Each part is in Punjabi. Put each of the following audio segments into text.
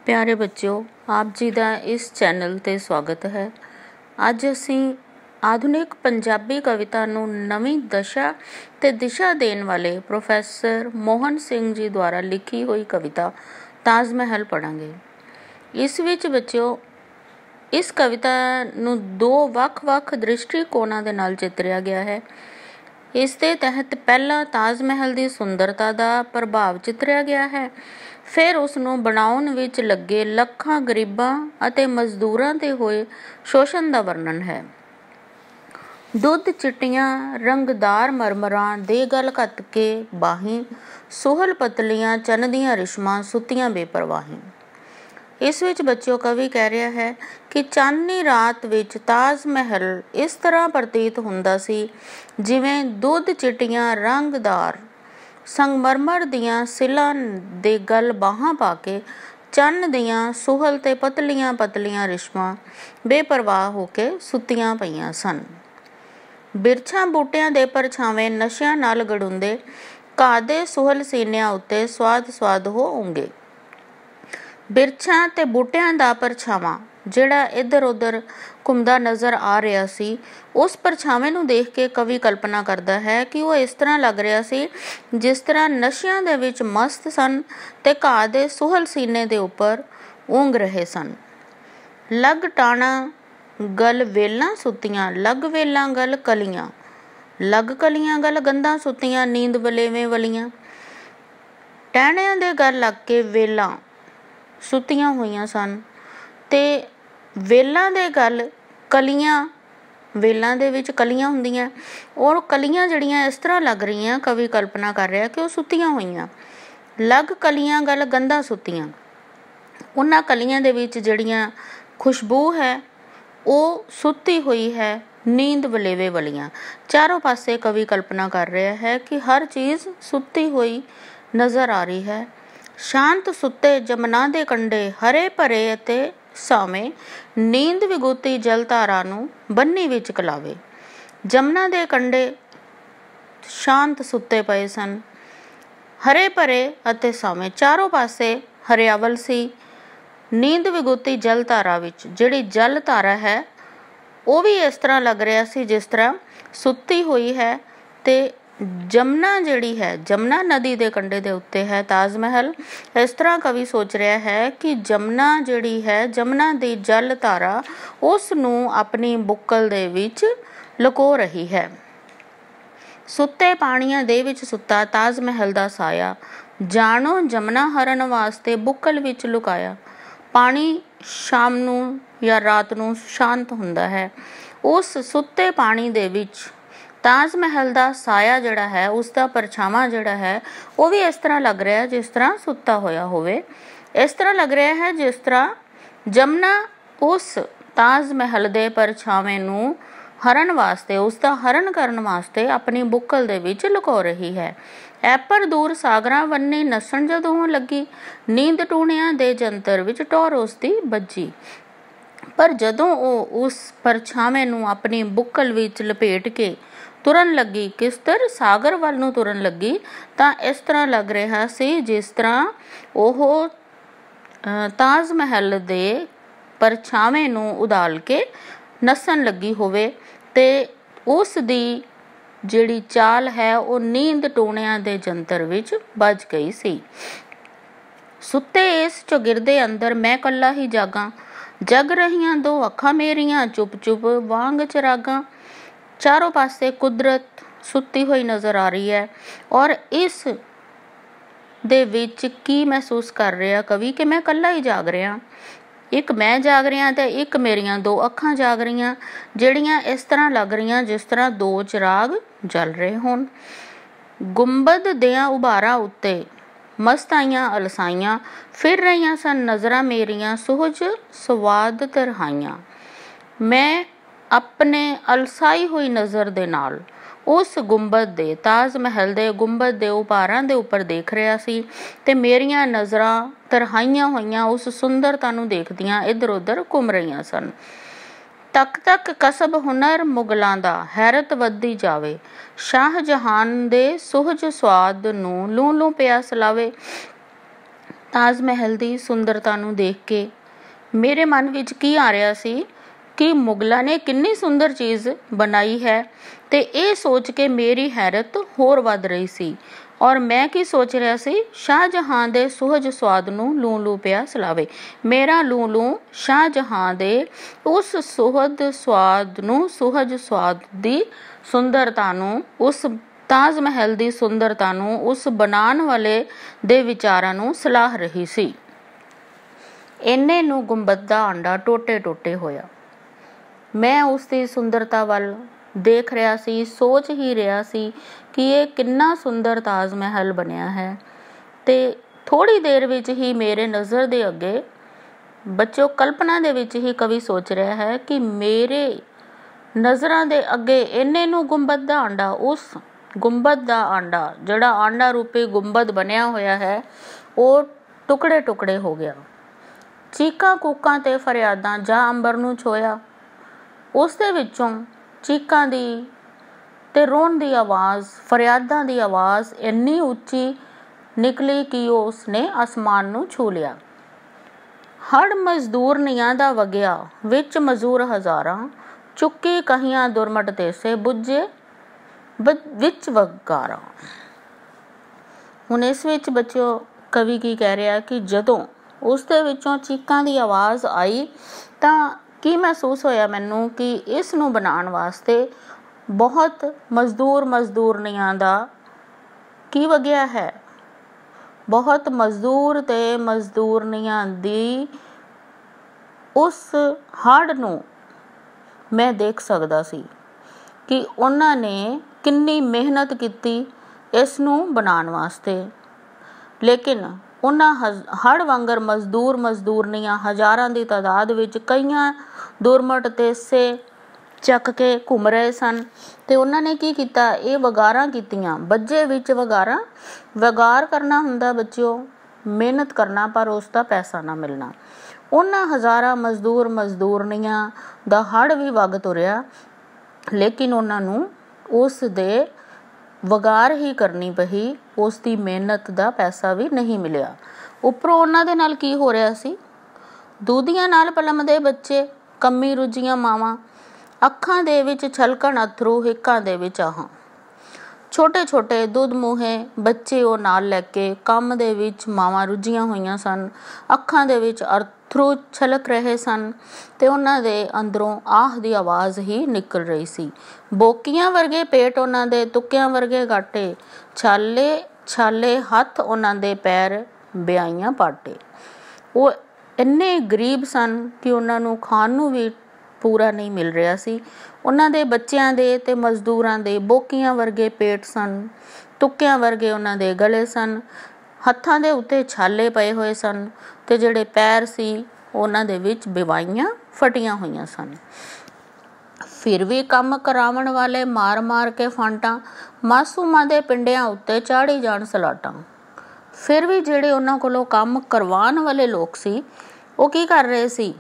प्यारे बच्चों, आप जी का इस चैनल ते स्वागत है। अज असी आधुनिक पंजाबी कविता नूं नवीं दशा ते दिशा देण वाले प्रोफैसर मोहन सिंह जी द्वारा लिखी हुई कविता ताज महल पढ़ांगे। इस विच बच्चों इस कविता नूं दो वख-वख दृष्टिकोणां दे नाल चितरिया गया है। इस दे तहत पहला ताज महल की सुंदरता का प्रभाव चितरिया गया है, फिर उसनूं बनाउण विच लगे लखां गरीबां अते मजदूरां ते होए शोषण का वर्णन है। दुध चिट्टियां रंगदार मरमरां दे गल घत के बाहीं, सुहल पतलियां चनदियां रिशमां सुतियां बेपरवाही। इस विच बच्चों कवि कह रहा है कि चांदनी रात विच ताज महल इस तरह प्रतीत हुंदा सी जिवें दुध चिट्टियां रंगदार संगमरमर दियां सिलां दे गल बाहां पाके चन्न दियां सुहल ते पतलियां पतलियां रिशमां बेपरवाह होके सुतियां पईयां सन। बिरछां बूटियां दे परछावें नशियां नाल गड़ुंदे घाह दे सुहल सीनियां उत्ते स्वाद स्वाद हो उंगे। बिरछां ते बूटियां दा परछावां ਜਿਹੜਾ इधर उधर घुमदा नज़र आ रहा सी, उस परछावें नूं देख के कवि कल्पना करता है कि वो इस तरह लग रहा सी जिस तरह नशियां दे विच मस्त सन ते घाह दे सुहल सीने दे उपर ऊंघ रहे सन। लग टाणा गल वेलां सुतियां, लग वेलां गल कलियां, लग कलियां गल गंदा सुतियां नींद वलेवें वलियां। टहणियां दे गल लग के वेलां सुतियां होईयां सन ते वेलां दे गल कलियां, वेलां दे विच कलियां हुंदियां और कलियां जड़ियां इस तरह लग रही, कवि कल्पना कर रहा कि वो सुतियां होईयां। लग कलियां गल गंदा सुतियां, उन्हां कलियां दे विच जड़ियां खुशबू है वो सुती हुई है नींद वलेवे वालियां। चारों पासे कवि कल्पना कर रहा है कि हर चीज़ सुती हुई नज़र आ रही है। शांत सुते जमुना दे कंढे हरे भरे अते सावें नींद विगूती जल धारा नूं बन्नी विच कलावे। जमुना दे कंढे शांत सुते पए सन, हरे भरे अते सावें, चारों पासे हरियावल सी। नींद विगूती जल धारा विच जिहड़ी जल धारा है वो भी इस तरह लग रहा सी जिस तरह सुती हुई है। ते जमुना जिहड़ी है, जमुना नदी दे कंढे दे उत्ते है ताज महल। इस तरह कवि सोच रहा है कि जमुना जिहड़ी है, जमुना दी जल धारा उस नूं अपनी बुक्कल दे विच लुको रही है। सुते पाणियां दे विच सुता ताज महल दा साया, जानो जमुना हरन वास्ते बुक्कल विच लुकाया। पानी शाम नूं या रात नूं शांत हुंदा है, उस सुते पानी दे विच ताज महल का साया जिहड़ा है, उसका परछावां जिहड़ा है वो भी इस तरह लग रहा है जिस तरह सुता होया होवे। इस तरह लग रहा है जिस तरह जमुना उस ताज महल दे परछावें नूं हरण वास्ते, उसका हरण करन वास्ते अपनी बुक्कल दे विच लुको रही है। ऐपर दूर सागरां वन्नी नसण जदों लगी, नींद टूणियां दे जंतर विच टौर उसदी बज्जी। पर जदों वो उस परछावें नूं अपनी बुक्कल विच लपेट के तुरन लगी, किस तरह सागर वाल नूं तुरन लगी, तां इस तरह लग रहा सी जिस तरह ओह ताज महल दे परछावें नूं उदाल के नसन लगी होवे ते उस दी जिहड़ी चाल है वो नींद टूणियां दे जंतर विच बज गई सी। सुते इस चौगिरदे अंदर मैं कल्ला ही जागां, जग रहियां दो अखां मेरियां चुप चुप वांग चिरागां। चारों पासे कुदरत सुती हुई नज़र आ रही है और इस दे विच की महसूस कर रहा कवि कि मैं कल्ला ही जाग रहा, एक मैं जाग रहा ते एक मेरियां दो अखां जाग रही जिहड़ियां इस तरह लग रही जिस तरह दो चिराग जल रहे होण। गुंबद दियां उभारां उत्ते मस्त आईयां अलसाइयां, फिर रहियां सन नज़रां मेरियां सुहज स्वाद तरहाइयां। मैं अपने अलसाई हुई नज़र दे नाल उस गुंबद दे, ताज महल दे गुंबद दे उभारां दे उपर देख रहा सी ते मेरियां नज़रां तरहाइयां होईयां उस सुंदरता नूं देखदियां इधर उधर घुम रहीआं सन। तक तक कसब हुनर मुगलां दा हैरत वधदी जावे, शाह जहान दे सुहज स्वाद नूं लूं लूं पिया सलावे। ਤਾਜ ਮਹਿਲ ਦੀ ਸੁੰਦਰਤਾ ਨੂੰ ਦੇਖ ਕੇ ਮੇਰੇ ਮਨ ਵਿੱਚ ਕੀ ਆ ਰਿਹਾ ਸੀ ਕਿ ਮੁਗਲਾਂ ਨੇ ਕਿੰਨੀ ਸੁੰਦਰ ਚੀਜ਼ ਬਣਾਈ ਹੈ, ਤੇ ਇਹ ਸੋਚ ਕੇ ਮੇਰੀ ਹੈਰਤ ਹੋਰ ਵੱਧ ਰਹੀ ਸੀ। ਔਰ ਮੈਂ ਕੀ ਸੋਚ ਰਿਹਾ ਸੀ, ਸ਼ਾਹਜਹਾਂ ਦੇ ਸੁਹਜ ਸਵਾਦ ਨੂੰ ਲੂ ਲੂ ਪਿਆ ਸਲਾਵੇ। ਮੇਰਾ ਲੂ ਲੂ ਸ਼ਾਹਜਹਾਂ ਦੇ ਉਸ ਸੁਹਜ ਸਵਾਦ ਦੀ ਸੁੰਦਰਤਾ ਨੂੰ, ਉਸ ਤਾਜ ਮਹਿਲ ਦੀ ਸੁੰਦਰਤਾ ਨੂੰ, ਉਸ ਬਣਾਉਣ ਵਾਲੇ ਦੇ ਵਿਚਾਰਾਂ ਨੂੰ ਸਲਾਹ ਰਹੀ ਸੀ। ਇੰਨੇ ਨੂੰ ਗੁੰਬਦ ਦਾ ਆਂਡਾ ਟੋਟੇ ਟੋਟੇ ਹੋਇਆ। ਮੈਂ ਉਸ ਦੀ ਸੁੰਦਰਤਾ ਵੱਲ ਦੇਖ ਰਿਹਾ ਸੀ, ਸੋਚ ਹੀ ਰਿਹਾ ਸੀ ਕਿ ਇਹ ਕਿੰਨਾ ਸੁੰਦਰ ਤਾਜ ਮਹਿਲ ਬਣਿਆ ਹੈ। ਤੇ ਥੋੜ੍ਹੀ ਦੇਰ ਵਿੱਚ ਹੀ ਮੇਰੇ ਨਜ਼ਰ ਦੇ ਅੱਗੇ, ਬੱਚੋ ਕਲਪਨਾ ਦੇ ਵਿੱਚ ਹੀ ਕਵੀ ਸੋਚ ਰਿਹਾ ਹੈ ਕਿ ਮੇਰੇ ਨਜ਼ਰਾਂ ਦੇ ਅੱਗੇ ਇੰਨੇ ਨੂੰ ਗੁੰਬਦ ਦਾ ਆਂਡਾ, ਉਸ ਗੁੰਬਦ ਦਾ ਆਂਡਾ ਜਿਹੜਾ ਆਂਡਾ ਰੂਪੀ ਗੁੰਬਦ ਬਣਿਆ ਹੋਇਆ ਹੈ, ਉਹ ਟੁਕੜੇ ਟੁਕੜੇ ਹੋ ਗਿਆ। ਚੀਕਾਂ ਕੂਕਾਂ ਤੇ ਫਰਿਆਦਾਂ ਜਾਂ ਅੰਬਰ ਨੂੰ ਛੋਇਆ। ਉਸ ਦੇ ਵਿੱਚੋਂ ਚੀਕਾਂ ਦੀ ਤੇ ਰੋਣ ਦੀ ਆਵਾਜ਼, ਫਰਿਆਦਾਂ ਦੀ ਆਵਾਜ਼ ਇੰਨੀ ਉੱਚੀ ਨਿਕਲੀ ਕਿ ਉਸਨੇ ਅਸਮਾਨ ਨੂੰ ਛੂ ਲਿਆ। ਹੜ ਮਜ਼ਦੂਰਨੀਆਂ ਦਾ ਵਗਿਆ, ਵਿੱਚ ਮਜ਼ਦੂਰ ਹਜ਼ਾਰਾਂ, ਚੁੱਕੀ ਕਹੀਆਂ ਦੁਰਮਟ ਦੇਸੇ, ਬੁੱਝੇ ਵਿੱਚ ਵਗਾਰਾਂ। ਹੁਣ ਇਸ ਵਿੱਚ ਬੱਚਿਓ ਕਵੀ ਕੀ ਕਹਿ ਰਿਹਾ ਕਿ ਜਦੋਂ ਉਸ ਦੇ ਵਿੱਚੋਂ ਚੀਕਾਂ ਦੀ ਆਵਾਜ਼ ਆਈ ਤਾਂ ਕੀ ਮਹਿਸੂਸ ਹੋਇਆ ਮੈਨੂੰ ਕਿ ਇਸ ਨੂੰ ਬਣਾਉਣ ਵਾਸਤੇ ਬਹੁਤ ਮਜ਼ਦੂਰਨੀਆਂ ਦਾ ਕੀ ਵਗਿਆ ਹੈ। ਬਹੁਤ ਮਜ਼ਦੂਰ ਤੇ ਮਜ਼ਦੂਰਨੀਆਂ ਦੀ ਉਸ ਹੜ ਨੂੰ ਮੈਂ ਦੇਖ ਸਕਦਾ ਸੀ ਕਿ ਉਹਨਾਂ ਨੇ ਕਿੰਨੀ ਮਿਹਨਤ ਕੀਤੀ ਇਸ ਨੂੰ ਬਣਾਉਣ ਵਾਸਤੇ। ਲੇਕਿਨ ਉਹਨਾਂ ਹੜ ਵਾਂਗਰ ਮਜ਼ਦੂਰਨੀਆਂ ਹਜ਼ਾਰਾਂ ਦੀ ਤਾਦਾਦ ਵਿੱਚ ਕਈਆਂ ਦੁਰਮਟ ਦੇਸੇ ਚੱਕ ਕੇ ਘੁੰਮ ਰਹੇ ਸਨ। ਤੇ ਉਹਨਾਂ ਨੇ ਕੀ ਕੀਤਾ, ਇਹ ਵਗਾਰਾਂ ਕੀਤੀਆਂ। ਬੱਜੇ ਵਿੱਚ ਵਗਾਰਾਂ, ਵਗਾਰ ਕਰਨਾ ਹੁੰਦਾ ਬੱਚਿਓ ਮਿਹਨਤ ਕਰਨਾ ਪਰ ਉਸ ਦਾ ਪੈਸਾ ਨਾ ਮਿਲਣਾ। ਉਹਨਾਂ ਹਜ਼ਾਰਾਂ ਮਜ਼ਦੂਰਨੀਆਂ ਦਾ ਹੜ ਵੀ ਵਗ ਤੁਰਿਆ, ਲੇਕਿਨ ਉਹਨਾਂ ਨੂੰ ਉਸ ਦੇ ਵਗਾਰ ਹੀ ਕਰਨੀ ਪਈ, ਉਸ ਦੀ ਮਿਹਨਤ ਦਾ ਪੈਸਾ ਵੀ ਨਹੀਂ ਮਿਲਿਆ। ਉੱਪਰੋਂ ਉਹਨਾਂ ਦੇ ਨਾਲ ਕੀ ਹੋ ਰਿਹਾ ਸੀ, ਦੂਧੀਆਂ ਨਾਲ ਪਲਮਦੇ ਬੱਚੇ, ਕੰਮੀ ਰੁੱਝੀਆਂ ਮਾਵਾਂ, ਅੱਖਾਂ ਦੇ ਵਿੱਚ ਛਲਕਣ ਅਥਰੂ, ਹਿੱਕਾਂ ਦੇ ਵਿੱਚ ਆਹਾਂ। ਛੋਟੇ ਛੋਟੇ ਦੁੱਧ ਮੂੰਹੇ ਬੱਚੇ ਉਹ ਨਾਲ ਲੈ ਕੇ ਕੰਮ ਦੇ ਵਿੱਚ ਮਾਵਾਂ ਰੁੱਝੀਆਂ ਹੋਈਆਂ ਸਨ। ਅੱਖਾਂ ਦੇ ਵਿੱਚ ਅਥਰੂ ਛਲਕ ਰਹੇ ਸਨ ਤੇ ਉਹਨਾਂ ਦੇ ਅੰਦਰੋਂ ਆਹ ਦੀ ਆਵਾਜ਼ ਹੀ ਨਿਕਲ ਰਹੀ ਸੀ। ਬੋਕੀਆਂ ਵਰਗੇ ਪੇਟ ਉਹਨਾਂ ਦੇ, ਤੁੱਕਿਆਂ ਵਰਗੇ ਗਾਟੇ, ਛਾਲੇ ਹੱਥ ਉਹਨਾਂ ਦੇ, ਪੈਰ ਵਿਆਹੀਆਂ ਪਾਟੇ। ਉਹ ਇੰਨੇ ਗਰੀਬ ਸਨ ਕਿ ਉਹਨਾਂ ਨੂੰ ਖਾਣ ਨੂੰ ਵੀ ਪੂਰਾ ਨਹੀਂ ਮਿਲ ਰਿਹਾ ਸੀ। ਉਹਨਾਂ ਦੇ ਬੱਚਿਆਂ ਦੇ ਤੇ ਮਜ਼ਦੂਰਾਂ ਦੇ ਬੋਕੀਆਂ ਵਰਗੇ ਪੇਟ ਸਨ, ਤੁੱਕਿਆਂ ਵਰਗੇ ਉਹਨਾਂ ਦੇ ਗਲੇ ਸਨ, ਹੱਥਾਂ ਦੇ ਉੱਤੇ ਛਾਲੇ ਪਏ ਹੋਏ ਸਨ ਤੇ ਜਿਹੜੇ ਪੈਰ ਸੀ ਉਹਨਾਂ ਦੇ ਵਿੱਚ ਬਿਵਾਈਆਂ ਫਟੀਆਂ ਹੋਈਆਂ ਸਨ। ਫਿਰ ਵੀ ਕੰਮ ਕਰਾਉਣ ਵਾਲੇ ਮਾਰ ਮਾਰ ਕੇ ਫਾਂਟਾਂ, ਮਾਸੂਮਾਂ ਦੇ ਪਿੰਡਿਆਂ ਉੱਤੇ ਚਾੜੀ ਜਾਣ ਸਲਾਟਾਂ। ਫਿਰ ਵੀ ਜਿਹੜੇ ਉਹਨਾਂ ਕੋਲੋਂ ਕੰਮ ਕਰਵਾਉਣ ਵਾਲੇ ਲੋਕ ਸੀ ਉਹ ਕੀ ਕਰ ਰਹੇ ਸੀ,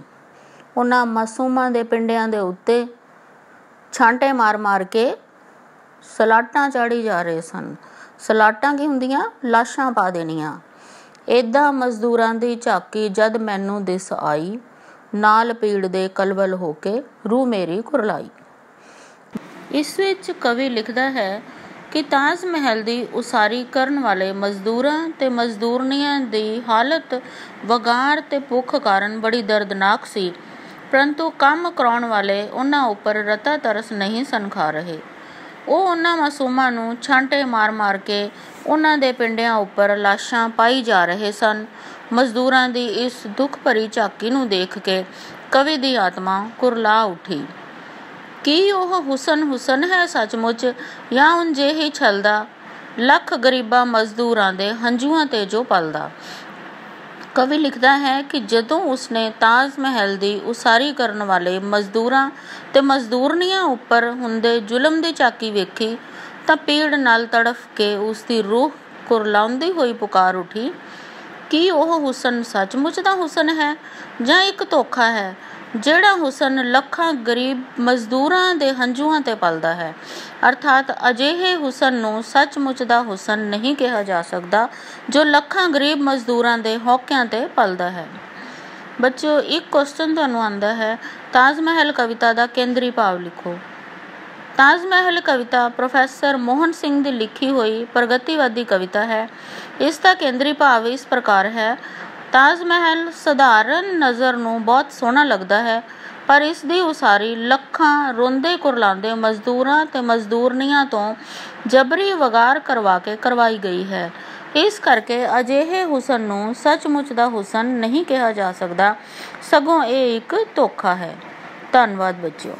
ਉਹਨਾਂ ਮਾਸੂਮਾਂ ਦੇ ਪਿੰਡਿਆਂ ਦੇ ਉੱਤੇ ਛਾਂਟੇ ਮਾਰ ਮਾਰ ਕੇ ਸਲਾਟਾਂ ਚਾੜੀ ਜਾ ਰਹੇ ਸਨ। ਸਲਾਟਾਂ ਕੀ ਹੁੰਦੀਆਂ, ਲਾਸ਼ਾਂ ਪਾ ਦੇਣੀਆਂ। ਏਦਾਂ ਮਜ਼ਦੂਰਾਂ ਦੀ ਝਾਕੀ ਜਦ ਮੈਨੂੰ ਦਿਸ ਆਈ, ਨਾਲ ਪੀੜ ਦੇ ਕਲਵਲ ਹੋ ਕੇ ਰੂਹ ਮੇਰੀ ਕੁਰਲਾਈ। ਇਸ ਵਿੱਚ ਕਵੀ ਲਿਖਦਾ ਹੈ ਕਿ ਤਾਜ ਮਹਿਲ ਦੀ ਉਸਾਰੀ ਕਰਨ ਵਾਲੇ ਮਜ਼ਦੂਰਾਂ ਤੇ ਮਜ਼ਦੂਰਨੀਆਂ ਦੀ ਹਾਲਤ ਵਗਾਰ ਤੇ ਭੁੱਖ ਕਾਰਨ ਬੜੀ ਦਰਦਨਾਕ ਸੀ, ਪਰੰਤੂ ਕੰਮ ਕਰਾਉਣ ਵਾਲੇ ਉਹਨਾਂ ਉੱਪਰ ਰਤਾ ਤਰਸ ਨਹੀਂ ਸਨ ਖਾ ਰਹੇ। ਉਹ ਉਹਨਾਂ ਮਾਸੂਮਾਂ ਨੂੰ ਛਾਂਟੇ ਮਾਰ ਮਾਰ ਕੇ ਉਹਨਾਂ ਦੇ ਪਿੰਡਿਆਂ ਉੱਪਰ ਲਾਸ਼ਾਂ ਪਾਈ ਜਾ ਰਹੇ ਸਨ। ਮਜ਼ਦੂਰਾਂ ਦੀ ਇਸ ਦੁੱਖ ਭਰੀ ਝਾਕੀ ਨੂੰ ਦੇਖ ਕੇ ਕਵੀ ਦੀ ਆਤਮਾ ਕੁਰਲਾ ਉੱਠੀ। ਕੀ ਉਹ ਹੁਸਨ ਹੈ ਸੱਚਮੁੱਚ, ਜਾਂ ਉਂਝੇ ਹੀ ਛਲਦਾ, ਲੱਖ ਗਰੀਬਾਂ ਮਜ਼ਦੂਰਾਂ ਦੇ ਹੰਝੂਆਂ ਤੇ ਜੋ ਪਲਦਾ। ਕਵੀ ਲਿਖਦਾ ਹੈ ਕਿ ਜਦੋਂ ਉਸਨੇ ਤਾਜ ਮਹਿਲ ਦੀ ਉਸਾਰੀ ਕਰਨ ਵਾਲੇ ਮਜ਼ਦੂਰਾਂ ਤੇ ਮਜ਼ਦੂਰਨੀਆਂ ਉੱਪਰ ਹੁੰਦੇ ਜ਼ੁਲਮ ਦੀ ਝਾਕੀ ਵੇਖੀ ਤਾਂ ਪੀੜ ਨਾਲ ਤੜਫ ਕੇ ਉਸਦੀ ਰੂਹ ਕੁਰਲਾਉਂਦੀ ਹੋਈ ਪੁਕਾਰ ਉੱਠੀ, ਕੀ ਉਹ ਹੁਸਨ ਸੱਚਮੁੱਚ ਦਾ ਹੁਸਨ ਹੈ ਜਾਂ ਇੱਕ ਧੋਖਾ ਹੈ, ਜਿਹੜਾ ਹੁਸਨ ਲੱਖਾਂ ਗਰੀਬ ਮਜ਼ਦੂਰਾਂ ਦੇ ਹੰਝੂਆਂ ਤੇ ਪਲਦਾ ਹੈ। ਅਰਥਾਤ ਅਜਿਹੇ ਹੁਸਨ ਨੂੰ ਸੱਚਮੁੱਚ ਦਾ ਹੁਸਨ ਨਹੀਂ ਕਿਹਾ ਜਾ ਸਕਦਾ ਜੋ ਲੱਖਾਂ ਗਰੀਬ ਮਜ਼ਦੂਰਾਂ ਦੇ ਹੌਕਿਆਂ ਤੇ ਪਲਦਾ ਹੈ। ਬੱਚਿਓ, ਇੱਕ ਕੁਐਸਚਨ ਤੁਹਾਨੂੰ ਆਉਂਦਾ ਹੈ, ਤਾਜ ਮਹਿਲ ਕਵਿਤਾ ਦਾ ਕੇਂਦਰੀ ਭਾਵ ਲਿਖੋ। ਤਾਜ ਮਹਿਲ ਕਵਿਤਾ ਪ੍ਰੋਫੈਸਰ ਮੋਹਨ ਸਿੰਘ ਦੀ ਲਿਖੀ ਹੋਈ ਪ੍ਰਗਤੀਵਾਦੀ ਕਵਿਤਾ ਹੈ। ਇਸ ਦਾ ਕੇਂਦਰੀ ਭਾਵ ਇਸ ਪ੍ਰਕਾਰ ਹੈ, ਤਾਜ ਮਹਿਲ ਸਧਾਰਨ ਨਜ਼ਰ ਨੂੰ ਬਹੁਤ ਸੋਹਣਾ ਲੱਗਦਾ ਹੈ, ਪਰ ਇਸ ਦੀ ਉਸਾਰੀ ਲੱਖਾਂ ਰੋਂਦੇ ਕੁਰਲਾਉਂਦੇ ਮਜ਼ਦੂਰਾਂ ਤੇ ਮਜ਼ਦੂਰਨੀਆਂ ਤੋਂ ਜਬਰੀ ਵਗਾਰ ਕਰਵਾ ਕੇ ਕਰਵਾਈ ਗਈ ਹੈ। ਇਸ ਕਰਕੇ ਅਜਿਹੇ ਹੁਸਨ ਨੂੰ ਸੱਚਮੁੱਚ ਦਾ ਹੁਸਨ ਨਹੀਂ ਕਿਹਾ ਜਾ ਸਕਦਾ, ਸਗੋਂ ਇਹ ਇੱਕ ਧੋਖਾ ਹੈ। ਧੰਨਵਾਦ ਬੱਚਿਓ।